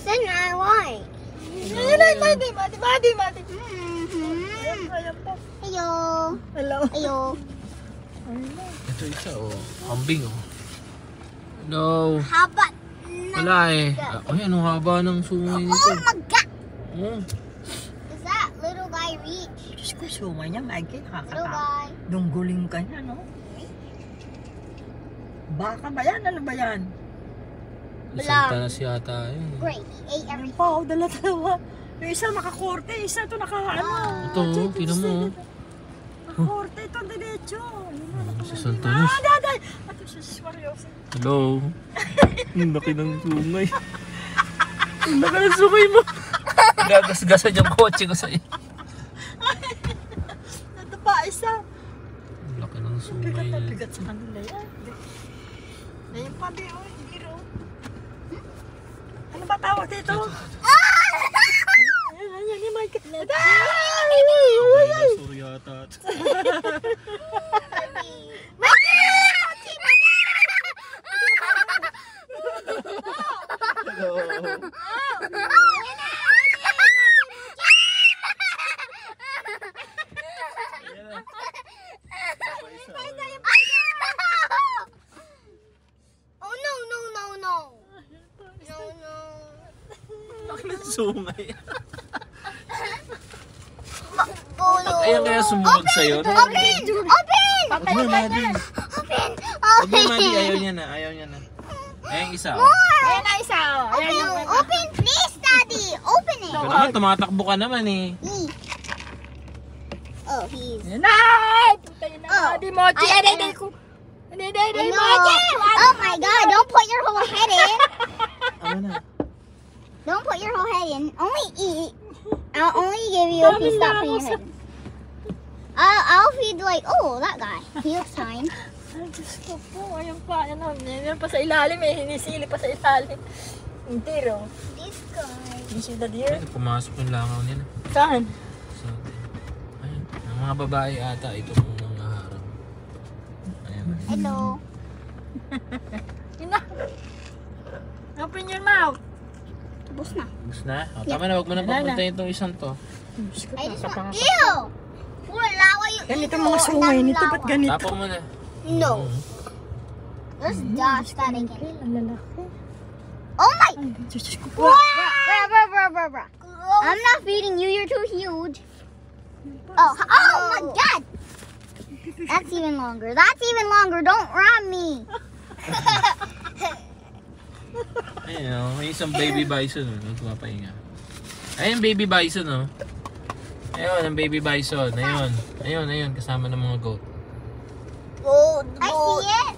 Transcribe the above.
said I like. Mati. Ayan po. Ayo. Hello. Ayo. Ito isa oh. Kambing oh. Hello. Haba. Wala eh. Ay, anong haba ng sungay nito? Oh my God. Oh. Does that little guy reach? Diyos ko, sumay niya, Mikey. Little Nakakata. guy. Dungguling ka niya, no? Baka ba yan? Ano ba yan? Isang tanas yata yun. Great. He ate Ano everything. pa, dala-dalawa. Yung isa makakorte, isa ito nakaano. Ito oh, tinan mo oh. Nakakorte ito, diretso. Si Santanas. Daday! Ate, sus, Mariosa. Hello. Ang laki ng sungay. Ang laki ng sungay mo. Gagasgasan yung kotse ko sa'yo. Ito pa, isa. Ang laki ng sungay. Bigat sa kanila yan. Ayun pa, Beo. Hero. Ano ba tawag dito? Ayan, ni Mike. Dinosaur yata. Oh no. Laki ng sungay. Oh no. Ayan kaya sumubag sa'yo. Open! Wag mo, Madi. Wag mo, Madi. Ayaw niya na. Ayan isa oh. Ayan na isa. Open, please, Daddy. Open it. Ito naman, tumatakbo ka naman eh. Oh, he's. Ayan na! Putayin na. Di mo. Di ko. Di No. mo. Oh my God! Don't put your whole head in. Ano na? Don't put your whole head in. Only eat. I'll only give you if you stop putting your head in. I'll feed like, oh, that guy. He looks fine. Ay, Diyos ko po. Ayan pa. Ayan pa sa ilalim eh. Hinisili pa sa ilalim. Yung tiro. This guy. You see the deer? Ay, pumasok yung langaw nila. Saan? So, ayun. Ang mga babae ata, ito mong nangaharap. Ayan. Hello. Yun na. Open your mouth. Tapos na. Gusto na? O, tama na, wag mo na papuntahin itong isang to. Diyos ko, I just tatapang want. ako. Ew! Wala kayo. Ganito mga sungay nito. Ba't ganito? Tapang mo na. No. Let's dodge that again. Ang lalaki. Oh my. Ay, Diyos ko po. Bruh. I'm not feeding you. You're too huge. Oh my God. That's even longer. Don't rob me. Ayun o, may isang baby bison o. Nagpapahinga. Ayun, baby bison o. Ayun, ang baby bison. Ayun, kasama ng mga goat. I see it.